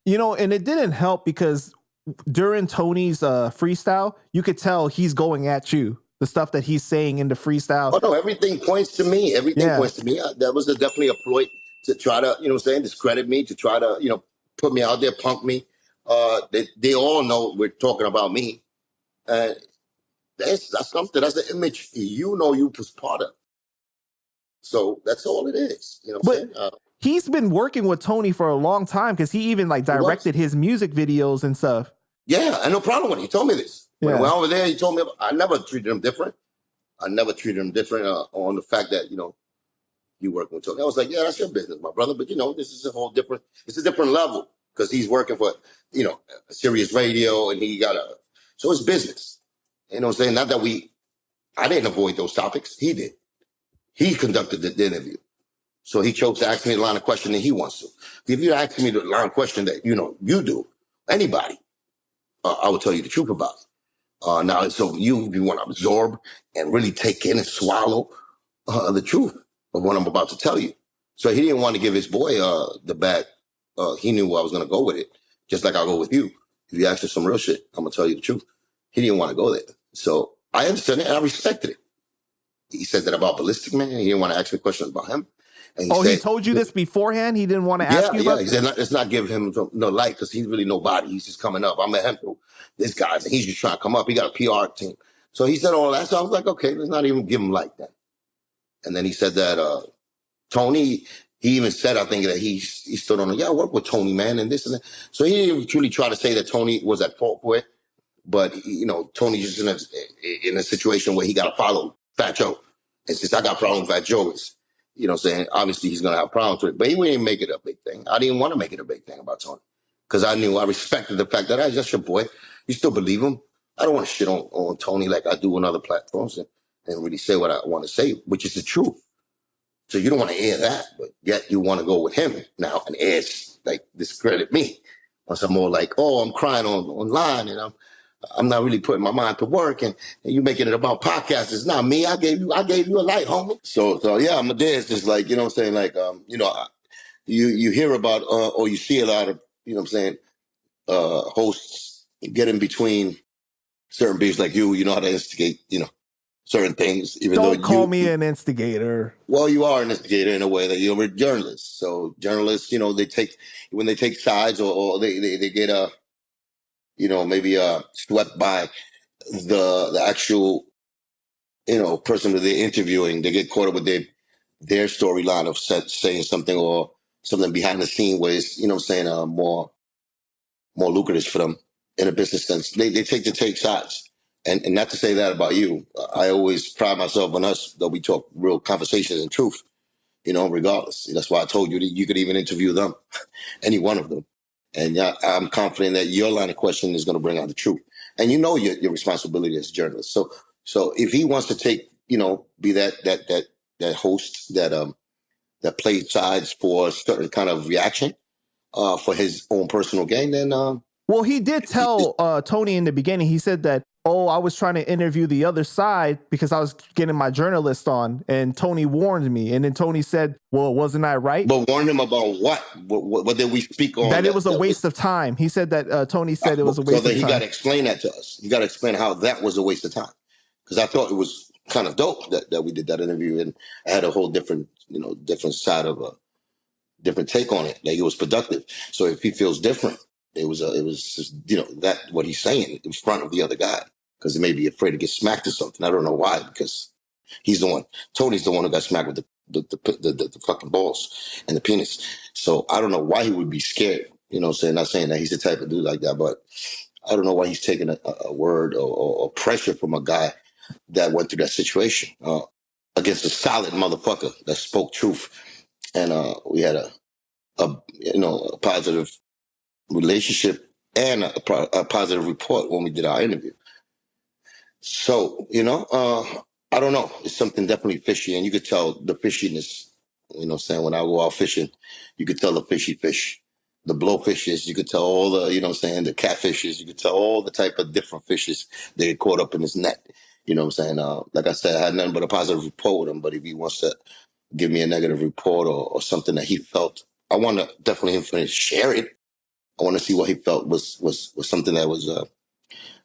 You know, and it didn't help because during Tony's freestyle, you could tell he's going at you. The stuff that he's saying in the freestyle. Oh no, everything points to me. Everything points to me. That was definitely a ploy to try to, you know what I'm saying, discredit me, to try to, you know, put me out there, punk me. They all know we're talking about me. That's something. That's the image you know you was part of. So that's all it is. You know what I'm saying? He's been working with Tony for a long time because he even like directed his music videos and stuff. Yeah, I no problem with it. He told me this. When I went over there, he told me I never treated him different. I never treated him different on the fact that, you know, you working with Tony. I was like, yeah, that's your business, my brother. But, you know, this is a whole different, it's a different level because he's working for, you know, a Sirius Radio and he got so it's business. You know what I'm saying? Not that I didn't avoid those topics. He did. He conducted the interview. So he chose to ask me the line of question that he wants to. If you ask me the line of question that, you know, you do, anybody, I will tell you the truth about it. Now, so you want to absorb and really take in and swallow the truth of what I'm about to tell you. So he didn't want to give his boy the bad. He knew I was going to go with it, just like I'll go with you. If you ask me some real shit, I'm going to tell you the truth. He didn't want to go there. So I understood it and I respected it. He said that about Ballistic Man. He didn't want to ask me questions about him. And he told you this beforehand? He didn't want to ask you about he said, let's not give him no light because he's really nobody. He's just coming up. I met him through this guy, and he's just trying to come up. He got a PR team. So he said all that. So I was like, okay, let's not even give him light then. And then he said that Tony, he even said, I think, that he stood on, I work with Tony, man, and this and that. So he didn't truly try to say that Tony was at fault for it. But, you know, Tony just in a situation where he got to follow Fat Joe. And since I got a problem with Fat Joe, you know what I'm saying? Obviously, he's going to have problems with it. But he wouldn't make it a big thing. I didn't want to make it a big thing about Tony. Because I respected the fact that, that's your boy. You still believe him. I don't want to shit on Tony like I do on other platforms and really say what I want to say, which is the truth. So you don't want to air that, but yet you want to go with him now and air, like, discredit me. Once I'm more like, oh, I'm crying online and I'm not really putting my mind to work, and you making it about podcasts. It's not me. I gave you a light, homie. So yeah, Amadeuz is like, you know what I'm saying? Like, you know, you hear about, or you see a lot of, you know what I'm saying, hosts get in between certain beefs like you know how to instigate, you know, certain things, even Don't call me an instigator. Well, you are an instigator in a way that you're a journalist. So journalists, you know, when they take sides or they get you know, maybe swept by the actual, you know, person that they're interviewing. They get caught up with their storyline of saying something or something behind the scene where it's, you know, saying more lucrative for them in a business sense. They take sides. And not to say that about you. I always pride myself on us that we talk real conversations and truth, you know, regardless. That's why I told you that you could even interview them, any one of them. And I'm confident that your line of questioning is going to bring out the truth. And you know your responsibility as a journalist. So if he wants to take, you know, be that host that plays sides for a certain kind of reaction for his own personal gain, then well, he did tell Tony in the beginning. He said that, I was trying to interview the other side because I was getting my journalist on, and Tony warned me. And then Tony said, well, wasn't I right? But warned him about what? What did we speak on? That it was a waste of time. He said that Tony said it was a waste of time. So he got to explain that to us. You got to explain how that was a waste of time. Because I thought it was kind of dope that we did that interview, and I had a whole different side of a different take on it. Like, it was productive. So if he feels different, it was just, you know, that what he's saying in front of the other guy, because he may be afraid to get smacked or something. I don't know why, because Tony's the one who got smacked with the fucking balls and the penis. So I don't know why he would be scared. You know what I'm saying? Not saying that he's the type of dude like that, but I don't know why he's taking a word or pressure from a guy that went through that situation against a solid motherfucker that spoke truth. And we had a positive relationship and a positive report when we did our interview. So, you know, I don't know. It's something definitely fishy, and you could tell the fishiness. You know what I'm saying? When I go out fishing, you could tell the fishy fish. The blowfishes, you could tell all the, you know what I'm saying, the catfishes, you could tell all the type of different fishes that get caught up in this net. You know what I'm saying? Like I said, I had nothing but a positive report with him, but if he wants to give me a negative report or something that he felt I want to definitely him to share it. I want to see what he felt was something that was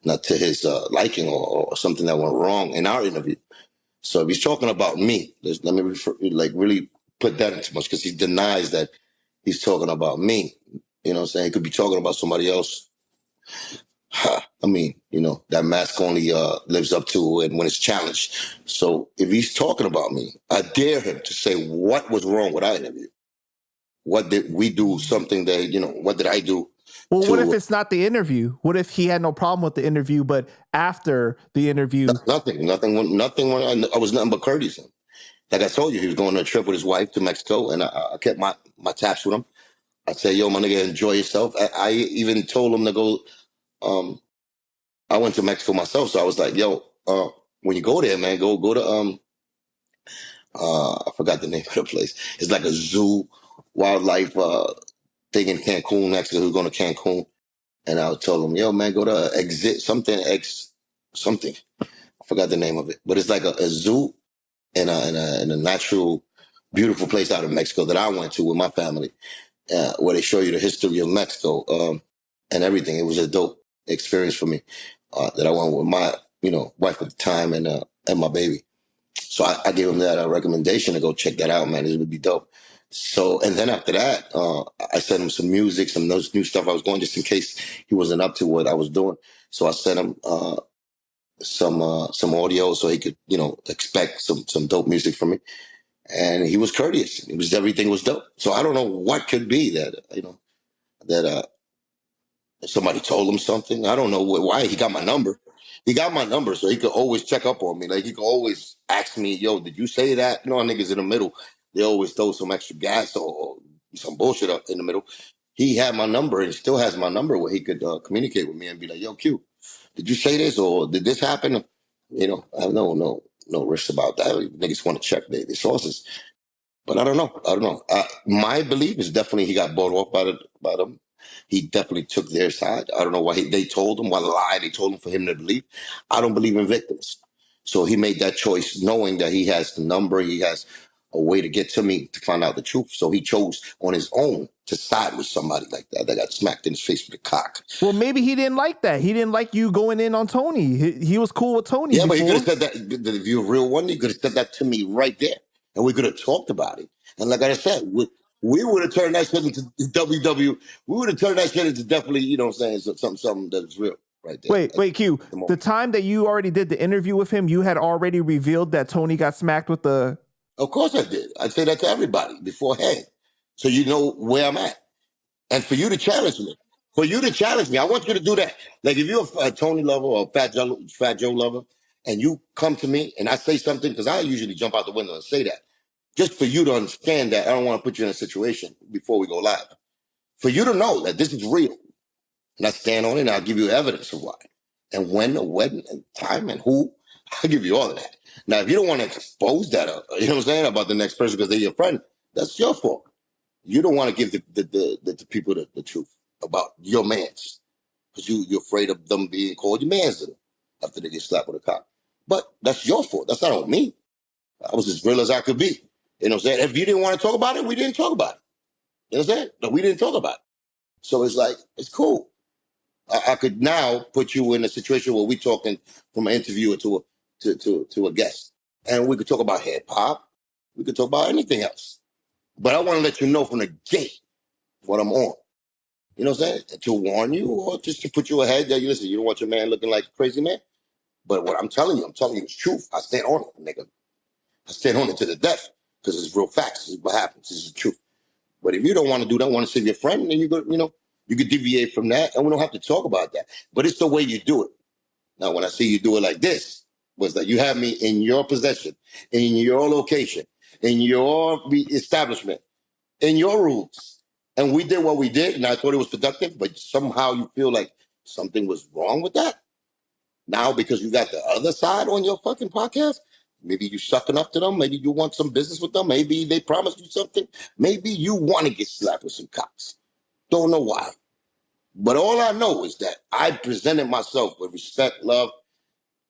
not to his liking, or something that went wrong in our interview. So if he's talking about me, let me really put that into much, because he denies that he's talking about me. You know what I'm saying? He could be talking about somebody else. I mean, that mask only lives up to it when it's challenged. So if he's talking about me, I dare him to say what was wrong with our interview. What did we do? Something that, what did I do? Well, what if it's not the interview? What if he had no problem with the interview, but after the interview? Nothing. I was nothing but courteous. Like I told you, he was going on a trip with his wife to Mexico, and I kept my taps with him. I said, yo, my nigga, enjoy yourself. I even told him to go. I went to Mexico myself, so I was like, yo, when you go there, man, go to I forgot the name of the place. It's like a zoo, wildlife thing in Cancun. Mexico. We were going to Cancun, and I told him, yo, man, go to exit something something. I forgot the name of it, but it's like a zoo in a natural, beautiful place out of Mexico that I went to with my family, where they show you the history of Mexico, and everything. It was a dope experience for me, that I went with my, wife at the time, and my baby. So I gave him that recommendation to go check that out, man. It would be dope. So, and then after that, I sent him some music, some those new stuff I was going, just in case he wasn't up to what I was doing. So I sent him some audio, so he could, expect some dope music from me. And he was courteous. Everything was dope. So I don't know what could be that, that somebody told him something. I don't know why he got my number. He got my number, so he could always check up on me. Like, he could always ask me, yo, did you say that? Niggas in the middle, they always throw some extra gas or some bullshit up in the middle. He had my number, and he still has my number, where he could communicate with me and be like, yo, Q, did you say this, or did this happen? I have no risk about that. Niggas want to check their sources. But I don't know. My belief is definitely he got bought off by them. He definitely took their side. I don't know why they told him, what lie they told him for him to believe. I don't believe in victims. So he made that choice knowing that he has the number, he has a way to get to me to find out the truth. So he chose on his own to side with somebody like that got smacked in his face with a cock. Well, maybe he didn't like that. He didn't like you going in on Tony. He was cool with Tony. Yeah, before. but he could have said that, if you're a real one, he could have said that to me right there. And we could have talked about it. And like I said, we would have turned that shit into WW. We would have turned that shit into definitely, something that's real right there. Wait, Q. The time that you already did the interview with him, you had already revealed that Tony got smacked with the... Of course I did. I say that to everybody beforehand. So you know where I'm at. And for you to challenge me, I want you to do that. Like, if you're a Tony lover or a Fat Joe lover, and you come to me and I say something, because I usually jump out the window and say that, just for you to understand that I don't want to put you in a situation before we go live. For you to know that this is real. And I stand on it, and I'll give you evidence of why. And when, and time, and who, I'll give you all of that. Now, if you don't want to expose that, you know what I'm saying, about the next person because they're your friend, that's your fault. You don't want to give the people the truth about your mans, because you're afraid of them being called your mans after they get slapped with a cop. But that's your fault. That's not on me. I was as real as I could be. You know what I'm saying? If you didn't want to talk about it, we didn't talk about it. You know what I'm saying? No, we didn't talk about it. So it's like, it's cool. I could now put you in a situation where we're talking from an interviewer to a guest. And we could talk about hip hop. We could talk about anything else. But I want to let you know from the gate what I'm on. You know what I'm saying? To warn you, or just to put you ahead that you listen, you don't want your man looking like a crazy man. But what I'm telling you the truth. I stand on it, nigga. I stand on it to the death, because it's real facts. This is what happens. This is the truth. But if you don't want to do that, want to save your friend, then you could deviate from that, and we don't have to talk about that. But it's the way you do it. Now, when I see you do it like this, was that you have me in your possession, in your location, in your establishment, in your rules. And we did what we did, and I thought it was productive, but somehow you feel like something was wrong with that. Now, because you got the other side on your fucking podcast, maybe you sucking up to them. Maybe you want some business with them. Maybe they promised you something. Maybe you want to get slapped with some cops. Don't know why. But all I know is that I presented myself with respect, love,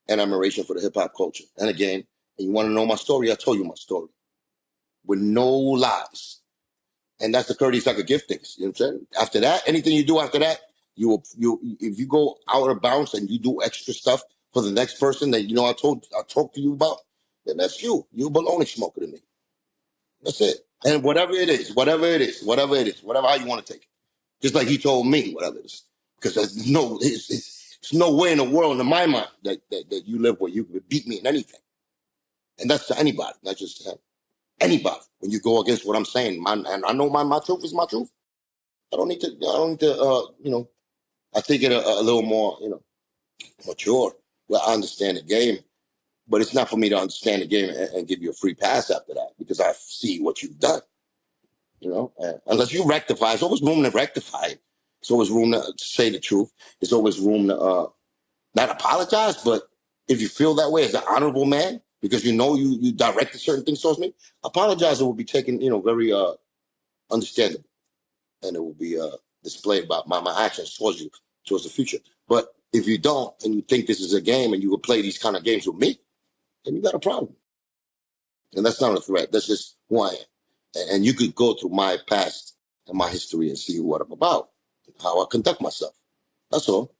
and admiration for the hip hop culture. And again, and you want to know my story? I told you my story with no lies. And that's the courteous I could give things. You know what I'm saying? After that, anything you do after that, you if you go out of bounds and you do extra stuff for the next person that I talked to you about, then that's you. You a baloney smoker to me. That's it. And whatever it is, whatever how you want to take it. Just like he told me, whatever it is. Because there's no way in the world, in my mind, that you live where you could beat me in anything. And that's to anybody, not just to him. Anybody. When you go against what I'm saying, and I know my truth is my truth. I don't need to, I take it a little more, mature. Well, I understand the game, but it's not for me to understand the game and give you a free pass after that because I see what you've done. Unless you rectify, there's always room to rectify. There's always room to say the truth. There's always room to not apologize, but if you feel that way as an honorable man, because you directed certain things towards me, apologizing will be taken, very understandable, and it will be displayed by my actions towards you, towards the future. But if you don't, and you think this is a game, and you will play these kind of games with me, then you got a problem. And that's not a threat. That's just who I am. And you could go through my past and my history and see what I'm about, how I conduct myself. That's all.